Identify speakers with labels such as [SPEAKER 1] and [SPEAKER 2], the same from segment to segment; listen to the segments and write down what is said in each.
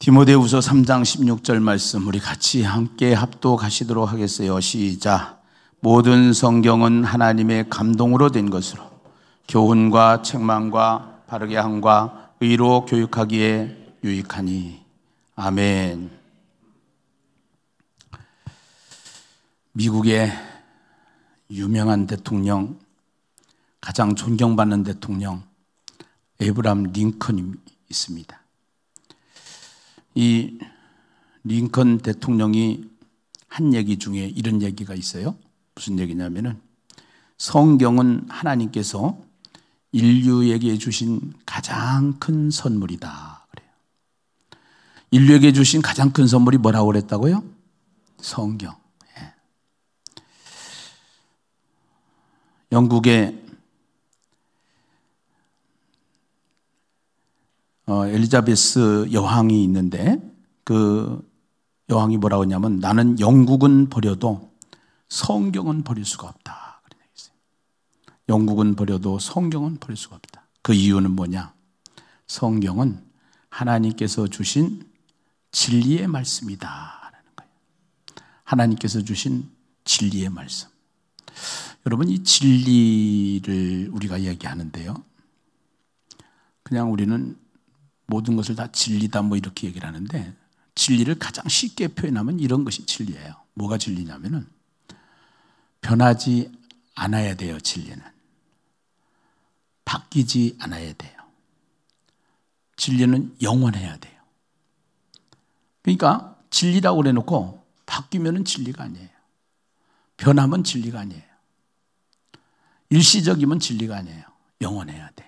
[SPEAKER 1] 디모데후서 3장 16절 말씀 우리 같이 함께 합독하시도록 하겠어요. 시작. 모든 성경은 하나님의 감동으로 된 것으로 교훈과 책망과 바르게 함과 의로 교육하기에 유익하니. 아멘. 미국의 유명한 대통령, 가장 존경받는 대통령 에브라함 링컨이 있습니다. 이 링컨 대통령이 한 얘기 중에 이런 얘기가 있어요. 무슨 얘기냐면은 성경은 하나님께서 인류에게 주신 가장 큰 선물이다 그래요. 인류에게 주신 가장 큰 선물이 뭐라고 그랬다고요? 성경. 예. 영국의 엘리자베스 여왕이 있는데 그 여왕이 뭐라고 하냐면 나는 영국은 버려도 성경은 버릴 수가 없다. 그런 얘기 있어요. 영국은 버려도 성경은 버릴 수가 없다. 그 이유는 뭐냐? 성경은 하나님께서 주신 진리의 말씀이다. 라는 거예요. 하나님께서 주신 진리의 말씀. 여러분, 이 진리를 우리가 이야기하는데요. 그냥 우리는 모든 것을 다 진리다 뭐 이렇게 얘기를 하는데 진리를 가장 쉽게 표현하면 이런 것이 진리예요. 뭐가 진리냐면은 변하지 않아야 돼요. 진리는 바뀌지 않아야 돼요. 진리는 영원해야 돼요. 그러니까 진리라고 그래놓고 바뀌면은 진리가 아니에요. 변하면 진리가 아니에요. 일시적이면 진리가 아니에요. 영원해야 돼요.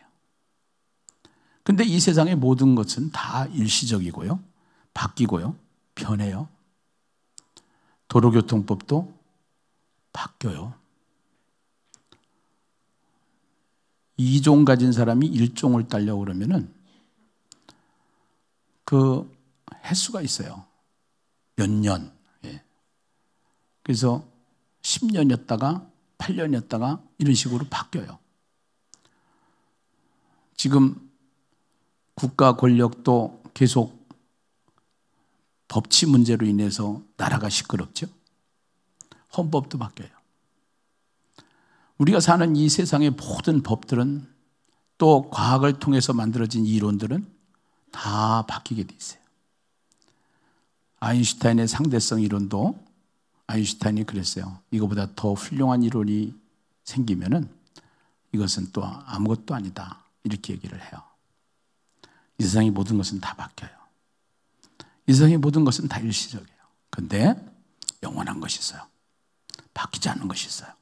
[SPEAKER 1] 근데 이 세상의 모든 것은 다 일시적이고요. 바뀌고요. 변해요. 도로교통법도 바뀌어요. 2종 가진 사람이 1종을 따려고 그러면은 그 횟수가 있어요. 몇 년. 예. 그래서 10년이었다가 8년이었다가 이런 식으로 바뀌어요. 지금 국가 권력도 계속 법치 문제로 인해서 나라가 시끄럽죠. 헌법도 바뀌어요. 우리가 사는 이 세상의 모든 법들은 또 과학을 통해서 만들어진 이론들은 다 바뀌게 돼 있어요. 아인슈타인의 상대성 이론도 아인슈타인이 그랬어요. 이거보다 더 훌륭한 이론이 생기면은 이것은 또 아무것도 아니다. 이렇게 얘기를 해요. 이 세상의 모든 것은 다 바뀌어요. 이 세상의 모든 것은 다 일시적이에요. 그런데 영원한 것이 있어요. 바뀌지 않는 것이 있어요.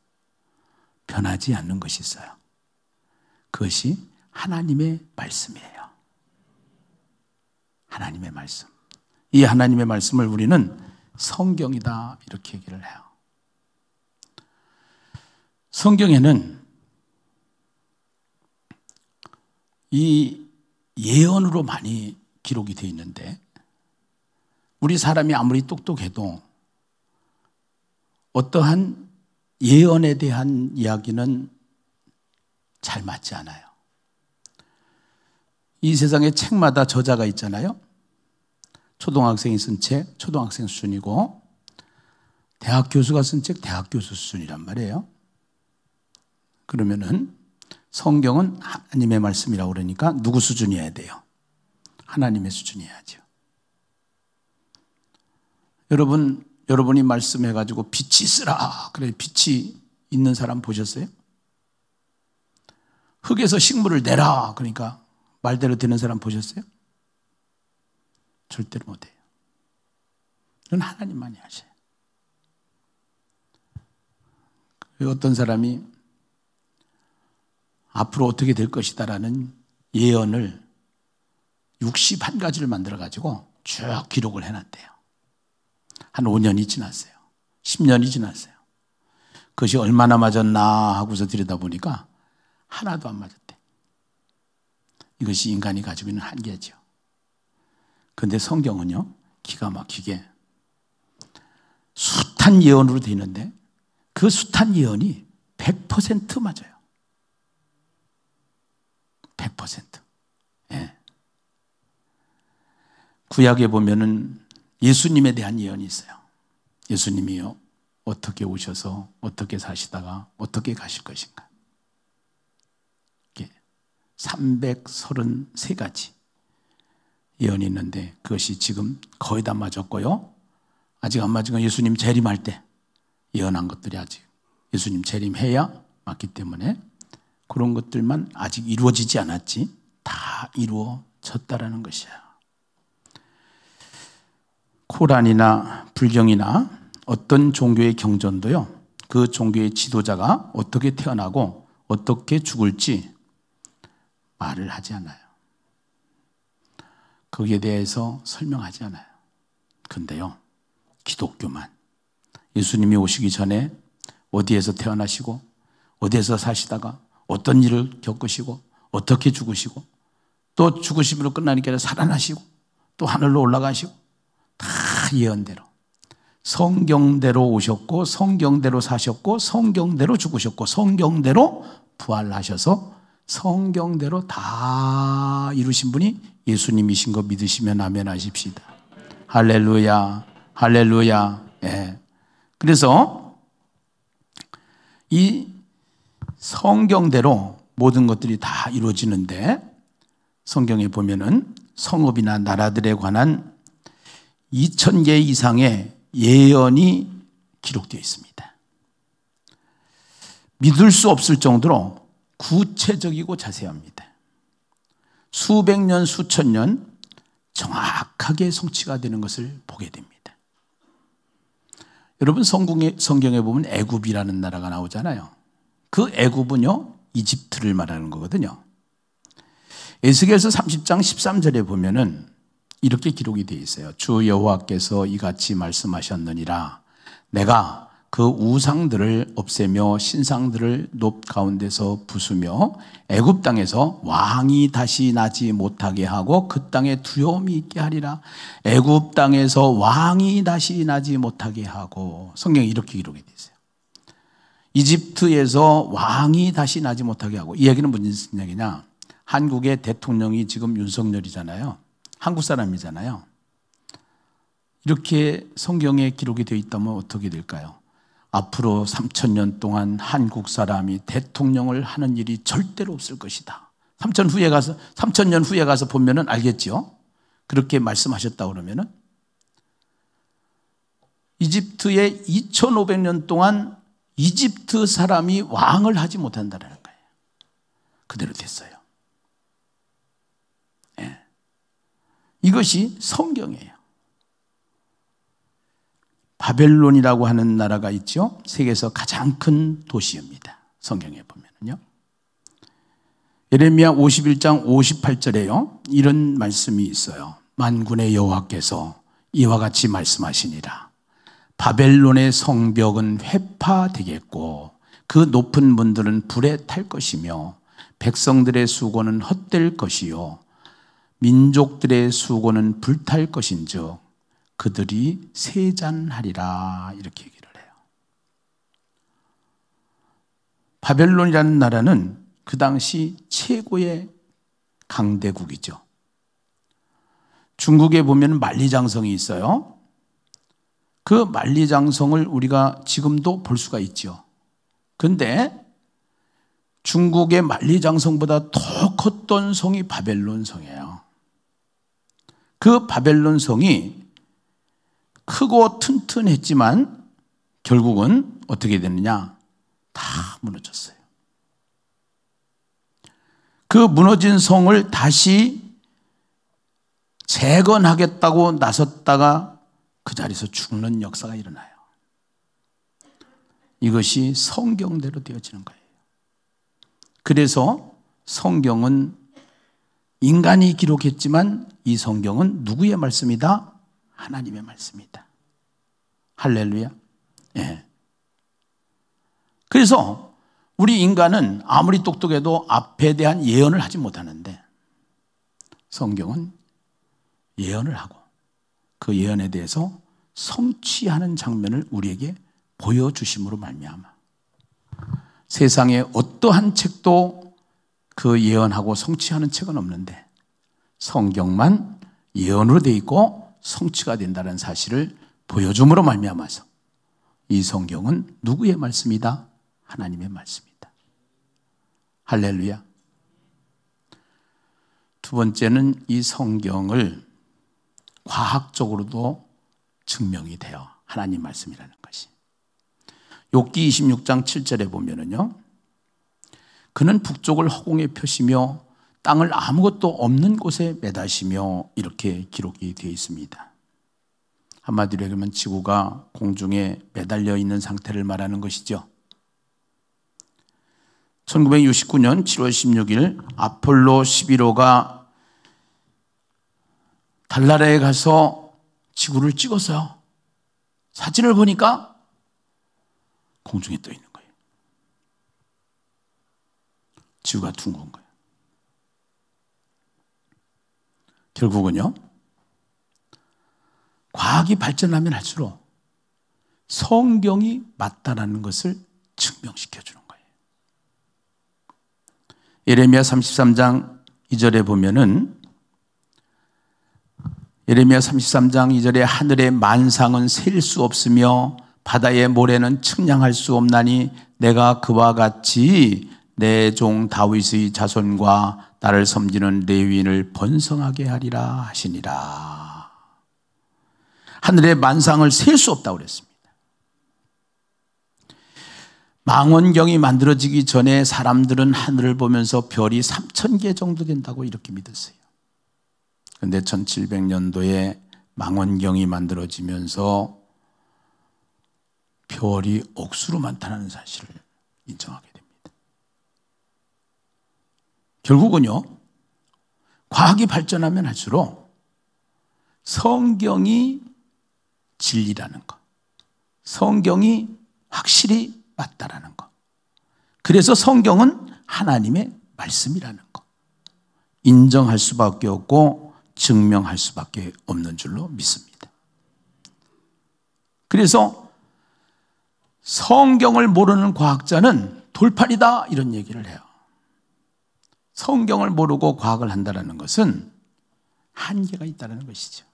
[SPEAKER 1] 변하지 않는 것이 있어요. 그것이 하나님의 말씀이에요. 하나님의 말씀. 이 하나님의 말씀을 우리는 성경이다 이렇게 얘기를 해요. 성경에는 이 예언으로 많이 기록이 되어 있는데 우리 사람이 아무리 똑똑해도 어떠한 예언에 대한 이야기는 잘 맞지 않아요. 이 세상에 책마다 저자가 있잖아요. 초등학생이 쓴 책, 초등학생 수준이고 대학 교수가 쓴 책, 대학 교수 수준이란 말이에요. 그러면은 성경은 하나님의 말씀이라고 그러니까 누구 수준이어야 돼요? 하나님의 수준이어야죠. 여러분이 말씀해가지고 빛이 있으라. 그래, 빛이 있는 사람 보셨어요? 흙에서 식물을 내라. 그러니까 말대로 되는 사람 보셨어요? 절대로 못해요. 그건 하나님만이 하셔요. 어떤 사람이 앞으로 어떻게 될 것이다라는 예언을 61가지를 만들어가지고 쭉 기록을 해놨대요. 한 5년이 지났어요. 10년이 지났어요. 그것이 얼마나 맞았나 하고서 들여다보니까 하나도 안 맞았대. 이것이 인간이 가지고 있는 한계죠. 그런데 성경은요, 기가 막히게 숱한 예언으로 되어 있는데 그 숱한 예언이 100% 맞아요. 100%. 예. 구약에 보면은 예수님에 대한 예언이 있어요. 예수님이요, 어떻게 오셔서 어떻게 사시다가 어떻게 가실 것인가. 333가지 예언이 있는데 그것이 지금 거의 다 맞았고요. 아직 안 맞은 건 예수님 재림할 때 예언한 것들이 아직 예수님 재림해야 맞기 때문에 그런 것들만 아직 이루어지지 않았지 다 이루어졌다라는 것이야. 코란이나 불경이나 어떤 종교의 경전도요, 그 종교의 지도자가 어떻게 태어나고 어떻게 죽을지 말을 하지 않아요. 거기에 대해서 설명하지 않아요. 근데요, 기독교만 예수님이 오시기 전에 어디에서 태어나시고 어디에서 사시다가 어떤 일을 겪으시고 어떻게 죽으시고 또 죽으심으로 끝나니까 살아나시고 또 하늘로 올라가시고 다 예언대로 성경대로 오셨고 성경대로 사셨고 성경대로 죽으셨고 성경대로 부활하셔서 성경대로 다 이루신 분이 예수님이신 거 믿으시면 아멘 하십시다. 할렐루야, 할렐루야. 예. 그래서 이 성경대로 모든 것들이 다 이루어지는데 성경에 보면은 성읍이나 나라들에 관한 2000개 이상의 예언이 기록되어 있습니다. 믿을 수 없을 정도로 구체적이고 자세합니다. 수백 년, 수천 년 정확하게 성취가 되는 것을 보게 됩니다. 여러분 성경에 보면 애굽이라는 나라가 나오잖아요. 그 애굽은요, 이집트를 말하는 거거든요. 에스겔서 30장 13절에 보면은 이렇게 기록이 되어 있어요. 주 여호와께서 이같이 말씀하셨느니라. 내가 그 우상들을 없애며 신상들을 높 가운데서 부수며 애굽 땅에서 왕이 다시 나지 못하게 하고 그 땅에 두려움이 있게 하리라. 애굽 땅에서 왕이 다시 나지 못하게 하고, 성경에 이렇게 기록이 되어 있어요. 이집트에서 왕이 다시 나지 못하게 하고. 이 얘기는 무슨 얘기냐? 한국의 대통령이 지금 윤석열이잖아요. 한국 사람이잖아요. 이렇게 성경에 기록이 되어 있다면 어떻게 될까요? 앞으로 3000년 동안 한국 사람이 대통령을 하는 일이 절대로 없을 것이다. 3000년 후에 가서 보면은 알겠죠? 그렇게 말씀하셨다 그러면은 이집트에 2500년 동안 이집트 사람이 왕을 하지 못한다는 거예요. 그대로 됐어요. 네. 이것이 성경이에요. 바벨론이라고 하는 나라가 있죠. 세계에서 가장 큰 도시입니다. 성경에 보면요. 예레미야 51장 58절에요. 이런 말씀이 있어요. 만군의 여호와께서 이와 같이 말씀하시니라. 바벨론의 성벽은 회파되겠고 그 높은 문들은 불에 탈 것이며 백성들의 수고는 헛될 것이요 민족들의 수고는 불탈 것인즉 그들이 세잔하리라. 이렇게 얘기를 해요. 바벨론이라는 나라는 그 당시 최고의 강대국이죠. 중국에 보면 만리장성이 있어요. 그 만리장성을 우리가 지금도 볼 수가 있죠. 그런데 중국의 만리장성보다 더 컸던 성이 바벨론 성이에요. 그 바벨론 성이 크고 튼튼했지만 결국은 어떻게 됐느냐? 다 무너졌어요. 그 무너진 성을 다시 재건하겠다고 나섰다가 그 자리에서 죽는 역사가 일어나요. 이것이 성경대로 되어지는 거예요. 그래서 성경은 인간이 기록했지만 이 성경은 누구의 말씀이다? 하나님의 말씀이다. 할렐루야. 예. 그래서 우리 인간은 아무리 똑똑해도 앞에 대한 예언을 하지 못하는데 성경은 예언을 하고 그 예언에 대해서 성취하는 장면을 우리에게 보여주심으로 말미암아 세상에 어떠한 책도 그 예언하고 성취하는 책은 없는데 성경만 예언으로 되어 있고 성취가 된다는 사실을 보여줌으로 말미암아서 이 성경은 누구의 말씀이다? 하나님의 말씀이다. 할렐루야. 두 번째는 이 성경을 과학적으로도 증명이 돼요. 하나님 말씀이라는 것이. 욥기 26장 7절에 보면은요, 그는 북쪽을 허공에 펴시며 땅을 아무것도 없는 곳에 매다시며 이렇게 기록이 되어 있습니다. 한마디로 얘기하면 지구가 공중에 매달려 있는 상태를 말하는 것이죠. 1969년 7월 16일 아폴로 11호가 달나라에 가서 지구를 찍었어요. 사진을 보니까 공중에 떠 있는 거예요. 지구가 둥근 거예요. 결국은요, 과학이 발전하면 할수록 성경이 맞다라는 것을 증명시켜 주는 거예요. 예레미야 33장 2절에 보면은 예레미야 33장 2절에 하늘의 만상은 셀 수 없으며 바다의 모래는 측량할 수 없나니 내가 그와 같이 내 종 다윗의 자손과 나를 섬기는 레위인을 번성하게 하리라 하시니라. 하늘의 만상을 셀 수 없다고 그랬습니다. 망원경이 만들어지기 전에 사람들은 하늘을 보면서 별이 3,000개 정도 된다고 이렇게 믿었어요. 그런데 1700년도에 망원경이 만들어지면서 별이 억수로 많다는 사실을 인정하게 됩니다. 결국은요, 과학이 발전하면 할수록 성경이 진리라는 것, 성경이 확실히 맞다라는 것, 그래서 성경은 하나님의 말씀이라는 것, 인정할 수밖에 없고 증명할 수밖에 없는 줄로 믿습니다. 그래서 성경을 모르는 과학자는 돌팔이다 이런 얘기를 해요. 성경을 모르고 과학을 한다는 것은 한계가 있다는 것이죠.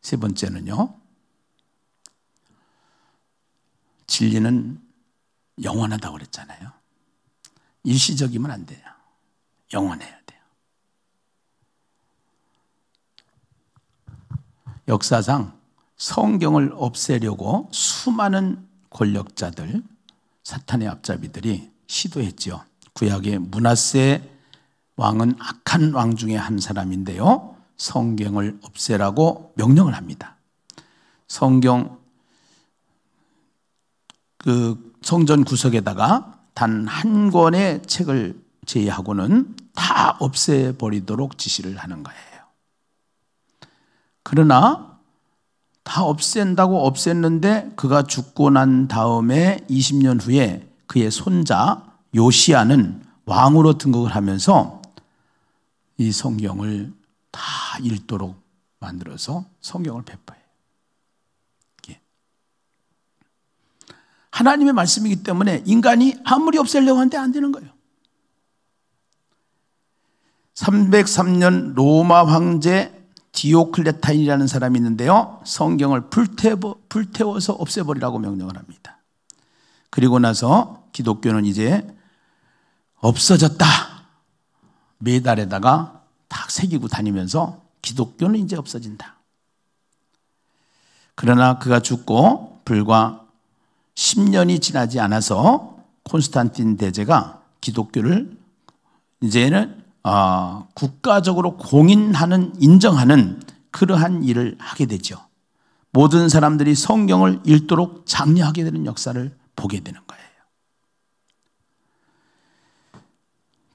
[SPEAKER 1] 세 번째는요, 진리는 영원하다고 그랬잖아요. 일시적이면 안 돼요. 영원해야 돼요. 역사상 성경을 없애려고 수많은 권력자들, 사탄의 앞잡이들이 시도했죠. 구약의 므낫세 왕은 악한 왕 중에 한 사람인데요, 성경을 없애라고 명령을 합니다. 성경 성전 구석에다가 단 한 권의 책을 제외하고는 다 없애버리도록 지시를 하는 거예요. 그러나 다 없앤다고 없앴는데 그가 죽고 난 다음에 20년 후에 그의 손자 요시야는 왕으로 등극을 하면서 이 성경을 다 읽도록 만들어서 성경을 배포해요. 하나님의 말씀이기 때문에 인간이 아무리 없애려고 하는데 안 되는 거예요. 303년 로마 황제 디오클레타인이라는 사람이 있는데요, 성경을 불태워서 없애버리라고 명령을 합니다. 그리고 나서 기독교는 이제 없어졌다, 메달에다가 딱 새기고 다니면서 기독교는 이제 없어진다. 그러나 그가 죽고 불과 10년이 지나지 않아서 콘스탄틴 대제가 기독교를 이제는 국가적으로 공인하는, 인정하는 그러한 일을 하게 되죠. 모든 사람들이 성경을 읽도록 장려하게 되는 역사를 보게 되는 거예요.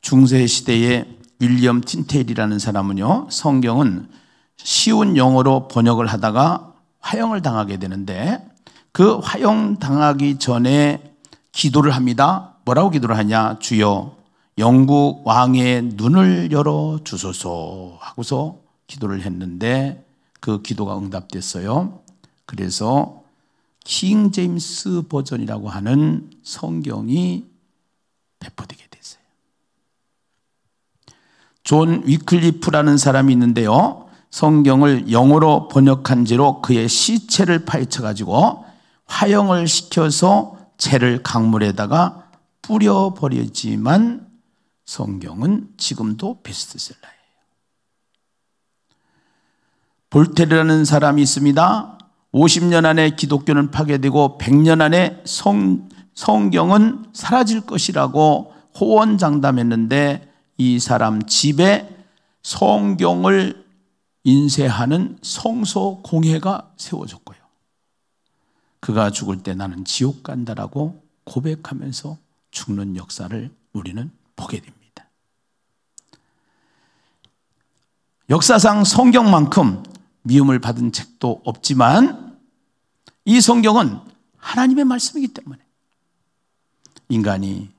[SPEAKER 1] 중세 시대에 윌리엄 틴테일이라는 사람은요, 성경은 쉬운 영어로 번역을 하다가 화형을 당하게 되는데 그 화형 당하기 전에 기도를 합니다. 뭐라고 기도를 하냐? 주여 영국 왕의 눈을 열어 주소서 하고서 기도를 했는데 그 기도가 응답됐어요. 그래서 킹 제임스 버전이라고 하는 성경이 배포되게 됐어요. 존 위클리프라는 사람이 있는데요. 성경을 영어로 번역한 지로 그의 시체를 파헤쳐가지고 화형을 시켜서 채를 강물에다가 뿌려버리지만 성경은 지금도 베스트셀러예요. 볼테르라는 사람이 있습니다. 50년 안에 기독교는 파괴되고 100년 안에 성경은 사라질 것이라고 호언장담했는데 이 사람 집에 성경을 인쇄하는 성서 공회가 세워졌고요. 그가 죽을 때 나는 지옥 간다라고 고백하면서 죽는 역사를 우리는 보게 됩니다. 역사상 성경만큼 미움을 받은 책도 없지만 이 성경은 하나님의 말씀이기 때문에 인간이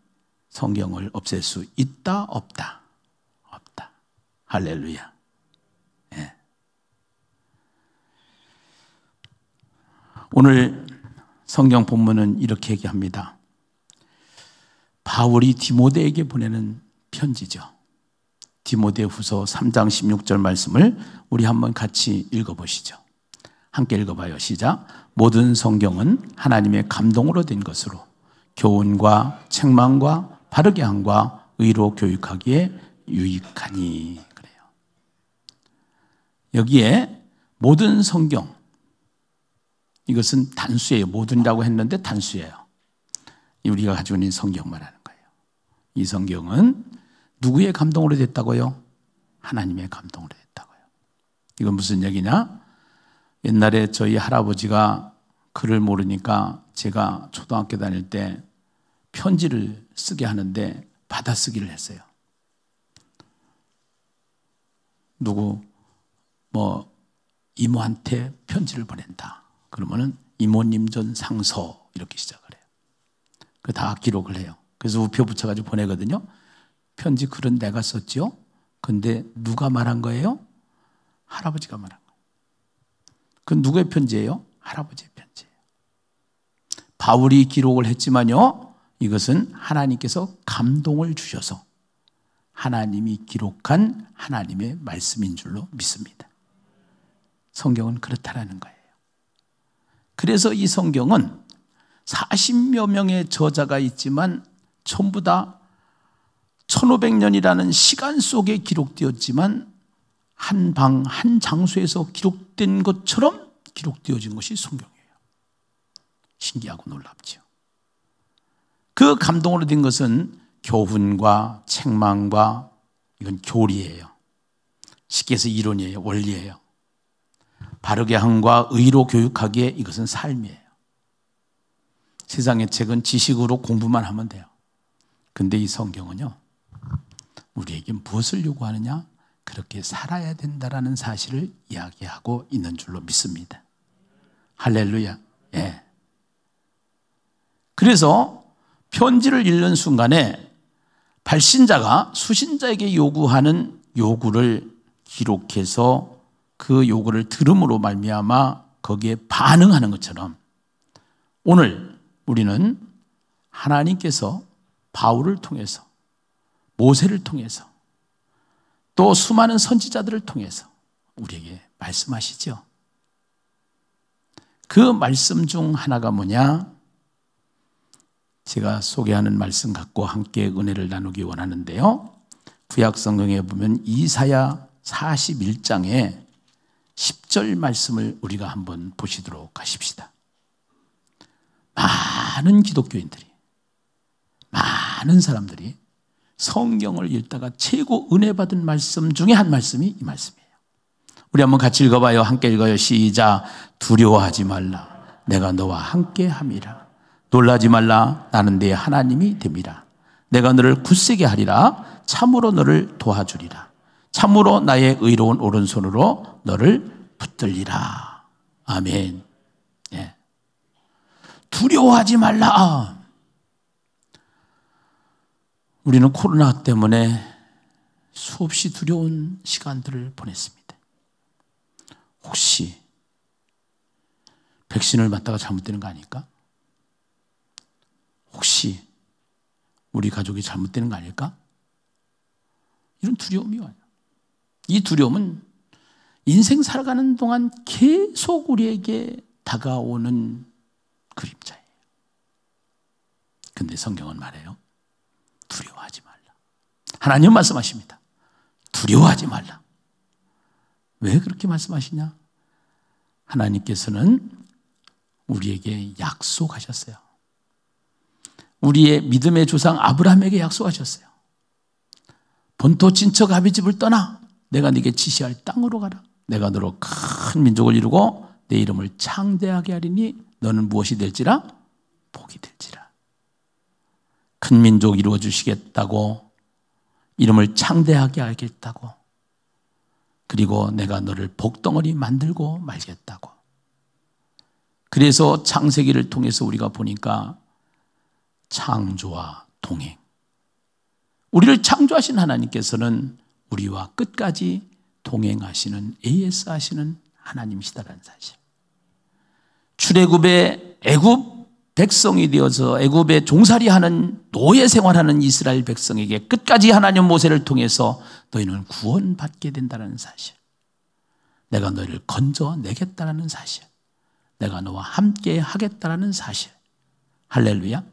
[SPEAKER 1] 성경을 없앨 수 있다 없다? 없다. 할렐루야. 예. 오늘 성경 본문은 이렇게 얘기합니다. 바울이 디모데에게 보내는 편지죠. 디모데후서 3장 16절 말씀을 우리 한번 같이 읽어보시죠. 함께 읽어봐요. 시작. 모든 성경은 하나님의 감동으로 된 것으로 교훈과 책망과 바르게 함과 의로 교육하기에 유익하니. 그래요. 여기에 모든 성경, 이것은 단수예요. 모든이라고 했는데 단수예요. 우리가 가지고 있는 성경 말하는 거예요. 이 성경은 누구의 감동으로 됐다고요? 하나님의 감동으로 됐다고요. 이건 무슨 얘기냐? 옛날에 저희 할아버지가 글을 모르니까 제가 초등학교 다닐 때 편지를 쓰게 하는데 받아쓰기를 했어요. 누구 이모한테 편지를 보낸다. 그러면은 이모님 전 상서 이렇게 시작을 해요. 그 다 기록을 해요. 그래서 우표 붙여가지고 보내거든요. 편지 글은 내가 썼죠. 근데 누가 말한 거예요? 할아버지가 말한 거예요. 그 누구의 편지예요? 할아버지의 편지예요. 바울이 기록을 했지만요, 이것은 하나님께서 감동을 주셔서 하나님이 기록한 하나님의 말씀인 줄로 믿습니다. 성경은 그렇다라는 거예요. 그래서 이 성경은 40여 명의 저자가 있지만 전부 다 1500년이라는 시간 속에 기록되었지만 한 방, 한 장소에서 기록된 것처럼 기록되어진 것이 성경이에요. 신기하고 놀랍죠. 그 감동으로 된 것은 교훈과 책망과 이건 교리예요. 쉽게 해서 이론이에요. 원리예요. 바르게 함과 의로 교육하기에 이것은 삶이에요. 세상의 책은 지식으로 공부만 하면 돼요. 근데 이 성경은요, 우리에게 무엇을 요구하느냐? 그렇게 살아야 된다라는 사실을 이야기하고 있는 줄로 믿습니다. 할렐루야. 예. 그래서 편지를 읽는 순간에 발신자가 수신자에게 요구하는 요구를 기록해서 그 요구를 들음으로 말미암아 거기에 반응하는 것처럼 오늘 우리는 하나님께서 바울을 통해서 모세를 통해서 또 수많은 선지자들을 통해서 우리에게 말씀하시죠. 그 말씀 중 하나가 뭐냐? 제가 소개하는 말씀 갖고 함께 은혜를 나누기 원하는데요. 구약 성경에 보면 이사야 41장에 10절 말씀을 우리가 한번 보시도록 하십시다. 많은 기독교인들이, 많은 사람들이 성경을 읽다가 최고 은혜 받은 말씀 중에 한 말씀이 이 말씀이에요. 우리 한번 같이 읽어봐요. 함께 읽어요. 시작. 두려워하지 말라. 내가 너와 함께 함이라. 놀라지 말라. 나는 네 하나님이 됨이라. 내가 너를 굳세게 하리라. 참으로 너를 도와주리라. 참으로 나의 의로운 오른손으로 너를 붙들리라. 아멘. 예. 두려워하지 말라. 우리는 코로나 때문에 수없이 두려운 시간들을 보냈습니다. 혹시 백신을 맞다가 잘못되는 거 아닐까? 혹시 우리 가족이 잘못되는 거 아닐까? 이런 두려움이 와요. 이 두려움은 인생 살아가는 동안 계속 우리에게 다가오는 그림자예요. 근데 성경은 말해요. 두려워하지 말라. 하나님 말씀하십니다. 두려워하지 말라. 왜 그렇게 말씀하시냐? 하나님께서는 우리에게 약속하셨어요. 우리의 믿음의 조상 아브라함에게 약속하셨어요. 본토 친척 아비 집을 떠나 내가 네게 지시할 땅으로 가라. 내가 너로 큰 민족을 이루고 내 이름을 창대하게 하리니 너는 무엇이 될지라? 복이 될지라. 큰 민족 이루어 주시겠다고, 이름을 창대하게 하겠다고, 그리고 내가 너를 복덩어리 만들고 말겠다고. 그래서 창세기를 통해서 우리가 보니까 창조와 동행, 우리를 창조하신 하나님께서는 우리와 끝까지 동행하시는, AS 하시는 하나님이시다라는 사실. 출애굽의 애굽 백성이 되어서 애굽에 종살이하는 노예 생활하는 이스라엘 백성에게 끝까지 하나님 모세를 통해서 너희는 구원받게 된다는 사실, 내가 너희를 건져내겠다는 사실, 내가 너와 함께 하겠다는 사실. 할렐루야.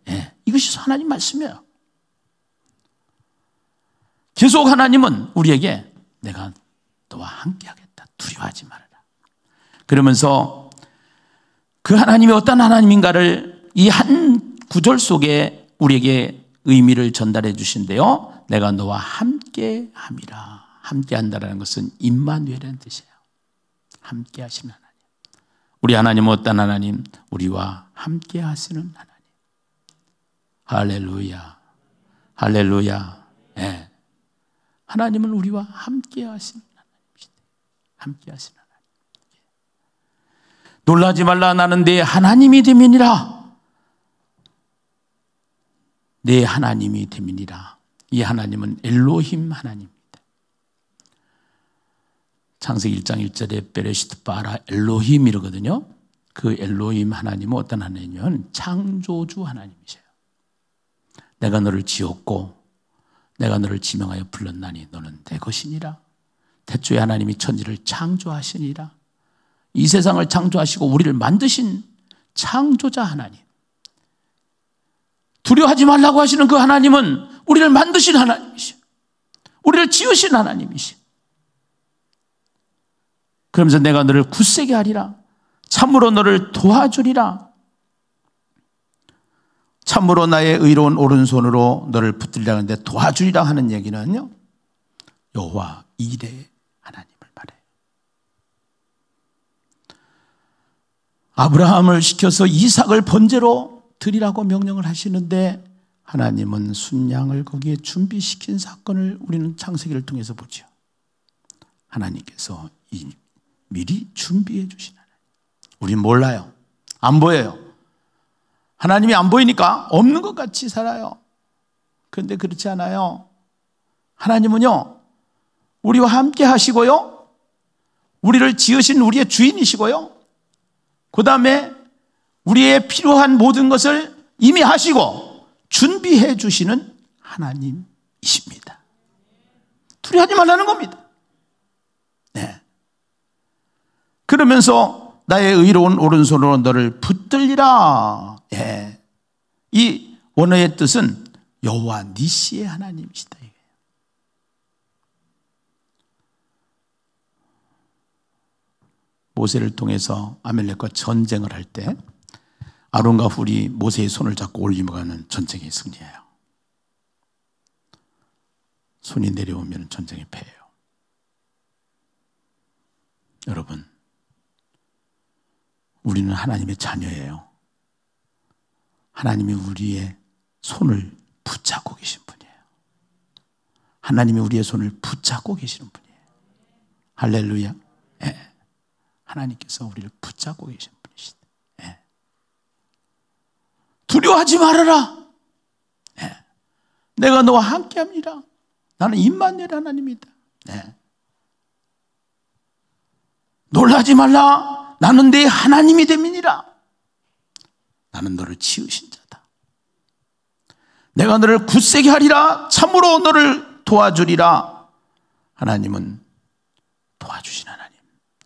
[SPEAKER 1] 네, 이것이 하나님 말씀이에요. 계속 하나님은 우리에게 내가 너와 함께 하겠다, 두려워하지 말아라. 그러면서 그 하나님이 어떤 하나님인가를 이 한 구절 속에 우리에게 의미를 전달해 주신대요. 내가 너와 함께 함이라. 함께 한다는 것은 임마누엘이라는 뜻이에요. 함께 하시는 하나님. 우리 하나님은 어떤 하나님? 우리와 함께 하시는 하나님. 할렐루야. 할렐루야. 네. 하나님은 우리와 함께 하시는 하나님이시다. 함께 하시는 하나님. 놀라지 말라. 나는 내 하나님이 됨이니라. 내 하나님이 됨이니라. 이 하나님은 엘로힘 하나님입니다. 창세기 1장 1절에 베레시트 바라 엘로힘 이러거든요. 그 엘로힘 하나님은 어떤 하나님이냐면 창조주 하나님이세요. 내가 너를 지었고 내가 너를 지명하여 불렀나니 너는 내 것이니라. 태초에 하나님이 천지를 창조하시니라. 이 세상을 창조하시고 우리를 만드신 창조자 하나님. 두려워하지 말라고 하시는 그 하나님은 우리를 만드신 하나님이시오. 우리를 지으신 하나님이시오. 그러면서 내가 너를 굳세게 하리라. 참으로 너를 도와주리라. 참으로 나의 의로운 오른손으로 너를 붙들리라 하는데 도와주리라 하는 얘기는요, 여호와 이레 하나님을 말해요. 아브라함을 시켜서 이삭을 번제로 드리라고 명령을 하시는데 하나님은 순양을 거기에 준비시킨 사건을 우리는 창세기를 통해서 보죠. 하나님께서 미리 준비해 주신 하나님. 우린 몰라요. 안 보여요. 하나님이 안 보이니까 없는 것 같이 살아요. 그런데 그렇지 않아요. 하나님은요, 우리와 함께 하시고요, 우리를 지으신 우리의 주인이시고요, 그 다음에 우리의 필요한 모든 것을 이미 하시고 준비해 주시는 하나님이십니다. 두려워하지 말라는 겁니다. 네. 그러면서 나의 의로운 오른손으로 너를 붙들리라. 예. 이 원어의 뜻은 여호와 니시의 하나님이시다. 모세를 통해서 아멜렉과 전쟁을 할 때 아론과 훌이 모세의 손을 잡고 올리면은 전쟁의 승리예요. 손이 내려오면 전쟁의 패예요. 여러분, 우리는 하나님의 자녀예요. 하나님이 우리의 손을 붙잡고 계신 분이에요. 하나님이 우리의 손을 붙잡고 계시는 분이에요. 할렐루야. 네. 하나님께서 우리를 붙잡고 계신 분이시다. 네. 두려워하지 말아라. 네. 내가 너와 함께합니다. 나는 임마누엘 하나님이다. 네. 놀라지 말라. 나는 내 하나님이 됨이니라. 나는 너를 지으신 자다. 내가 너를 굳세게 하리라. 참으로 너를 도와주리라. 하나님은 도와주신 하나님,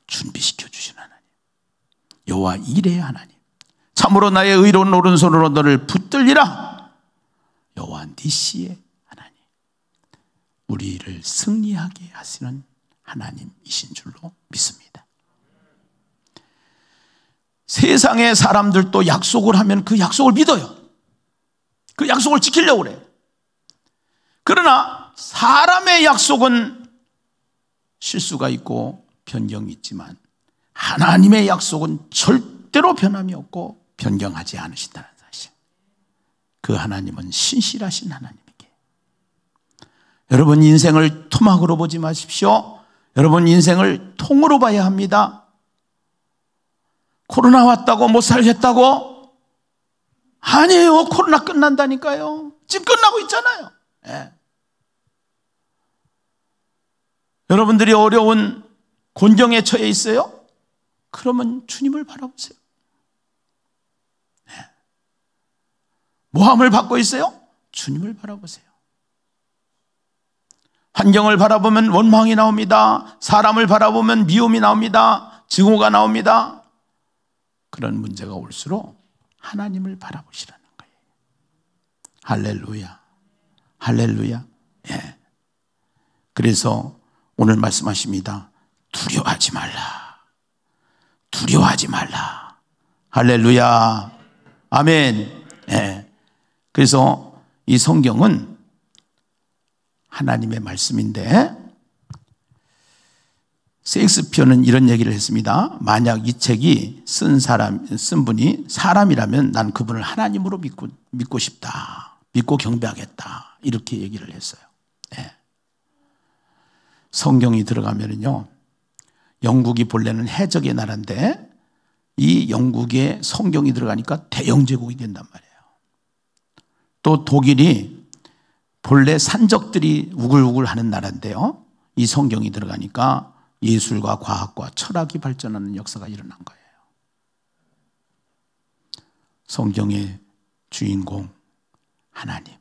[SPEAKER 1] 준비시켜 주신 하나님, 여호와 이레의 하나님, 참으로 나의 의로운 오른손으로 너를 붙들리라. 여호와 니시의 하나님, 우리를 승리하게 하시는 하나님이신 줄로 믿습니다. 세상의 사람들도 약속을 하면 그 약속을 믿어요. 그 약속을 지키려고 그래요. 그러나 사람의 약속은 실수가 있고 변경이 있지만 하나님의 약속은 절대로 변함이 없고 변경하지 않으신다는 사실. 그 하나님은 신실하신 하나님이기에 여러분 인생을 토막으로 보지 마십시오. 여러분 인생을 통으로 봐야 합니다. 코로나 왔다고 못 살겠다고? 아니에요. 코로나 끝난다니까요. 지금 끝나고 있잖아요. 네. 여러분들이 어려운 곤경에 처해 있어요? 그러면 주님을 바라보세요. 네. 모함을 받고 있어요? 주님을 바라보세요. 환경을 바라보면 원망이 나옵니다. 사람을 바라보면 미움이 나옵니다. 증오가 나옵니다. 그런 문제가 올수록 하나님을 바라보시라는 거예요. 할렐루야. 할렐루야. 예. 그래서 오늘 말씀하십니다. 두려워하지 말라. 두려워하지 말라. 할렐루야. 아멘. 예. 그래서 이 성경은 하나님의 말씀인데 셰익스피어는 이런 얘기를 했습니다. 만약 이 책이 쓴 분이 사람이라면 난 그분을 하나님으로 믿고 싶다. 믿고 경배하겠다. 이렇게 얘기를 했어요. 네. 성경이 들어가면요, 영국이 본래는 해적의 나라인데 이 영국에 성경이 들어가니까 대영제국이 된단 말이에요. 또 독일이 본래 산적들이 우글우글 하는 나라인데요, 이 성경이 들어가니까 예술과 과학과 철학이 발전하는 역사가 일어난 거예요. 성경의 주인공 하나님,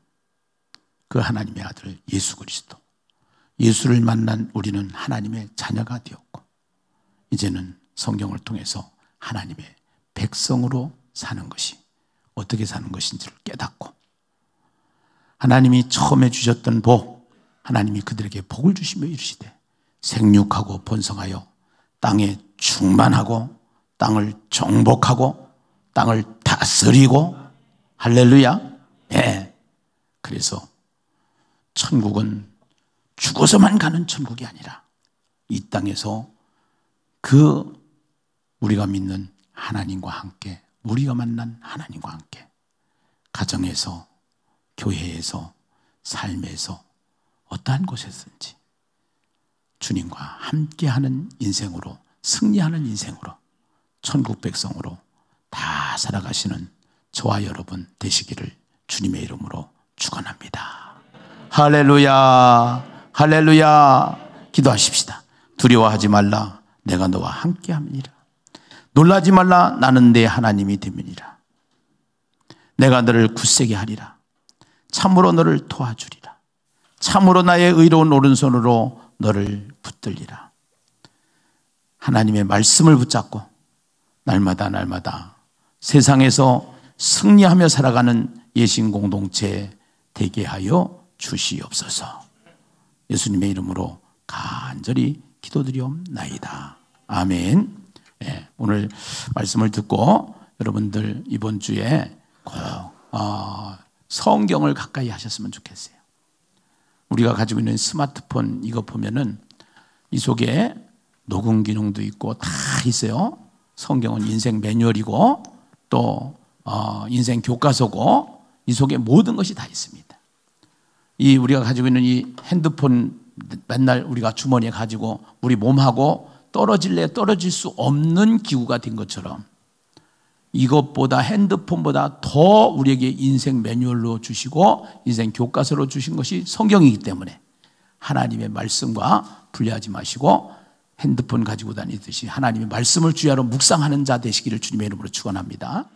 [SPEAKER 1] 그 하나님의 아들 예수 그리스도, 예수를 만난 우리는 하나님의 자녀가 되었고 이제는 성경을 통해서 하나님의 백성으로 사는 것이 어떻게 사는 것인지를 깨닫고 하나님이 처음에 주셨던 복, 하나님이 그들에게 복을 주시며 이르시되 생육하고 번성하여 땅에 충만하고 땅을 정복하고 땅을 다스리고, 할렐루야. 예. 그래서 천국은 죽어서만 가는 천국이 아니라 이 땅에서 그 우리가 믿는 하나님과 함께, 우리가 만난 하나님과 함께 가정에서, 교회에서, 삶에서 어떠한 곳에서든지 주님과 함께하는 인생으로, 승리하는 인생으로, 천국 백성으로 다 살아가시는 저와 여러분 되시기를 주님의 이름으로 축원합니다. 할렐루야. 할렐루야. 기도하십시다. 두려워하지 말라. 내가 너와 함께함이니라. 놀라지 말라. 나는 내 하나님이 됨이니라. 내가 너를 굳세게 하리라. 참으로 너를 도와주리라. 참으로 나의 의로운 오른손으로 너를 붙들리라. 하나님의 말씀을 붙잡고 날마다 날마다 세상에서 승리하며 살아가는 예신 공동체 되게 하여 주시옵소서. 예수님의 이름으로 간절히 기도드리옵나이다. 아멘. 네, 오늘 말씀을 듣고 여러분들 이번 주에 꼭 성경을 가까이 하셨으면 좋겠어요. 우리가 가지고 있는 스마트폰 이거 보면은 이 속에 녹음 기능도 있고 다 있어요. 성경은 인생 매뉴얼이고 또 인생 교과서고 이 속에 모든 것이 다 있습니다. 이 우리가 가지고 있는 이 핸드폰 맨날 우리가 주머니에 가지고 우리 몸하고 떨어질래 떨어질 수 없는 기구가 된 것처럼 이것보다, 핸드폰보다 더 우리에게 인생 매뉴얼로 주시고 인생 교과서로 주신 것이 성경이기 때문에 하나님의 말씀과 분리하지 마시고 핸드폰 가지고 다니듯이 하나님의 말씀을 주야로 묵상하는 자 되시기를 주님의 이름으로 축원합니다.